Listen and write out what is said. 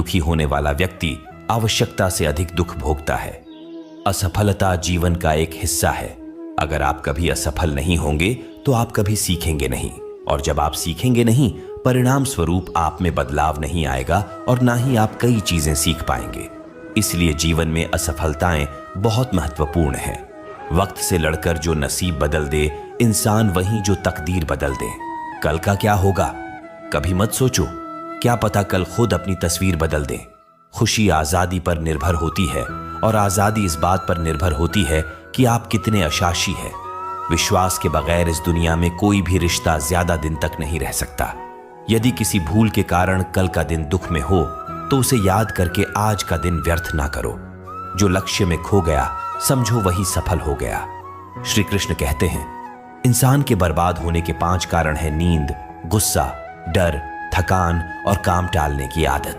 दुखी होने वाला व्यक्ति आवश्यकता से अधिक दुख भोगता है। असफलता जीवन का एक हिस्सा है। अगर आप कभी असफल नहीं होंगे तो आप कभी सीखेंगे नहीं, और जब आप सीखेंगे नहीं, परिणाम स्वरूप आप में बदलाव नहीं आएगा और ना ही आप कई चीजें सीख पाएंगे। इसलिए जीवन में असफलताएं बहुत महत्वपूर्ण हैं। वक्त से लड़कर जो नसीब बदल दे इंसान, वही जो तकदीर बदल दे। कल का क्या होगा कभी मत सोचो, क्या पता कल खुद अपनी तस्वीर बदल दे। खुशी आजादी पर निर्भर होती है और आजादी इस बात पर निर्भर होती है कि आप कितने अशाशी हैं। विश्वास के बगैर इस दुनिया में कोई भी रिश्ता ज्यादा दिन तक नहीं रह सकता। यदि किसी भूल के कारण कल का दिन दुख में हो तो उसे याद करके आज का दिन व्यर्थ ना करो। जो लक्ष्य में खो गया समझो वही सफल हो गया। श्री कृष्ण कहते हैं, इंसान के बर्बाद होने के 5 कारण हैं नींद, गुस्सा, डर, थकान और काम टालने की आदत।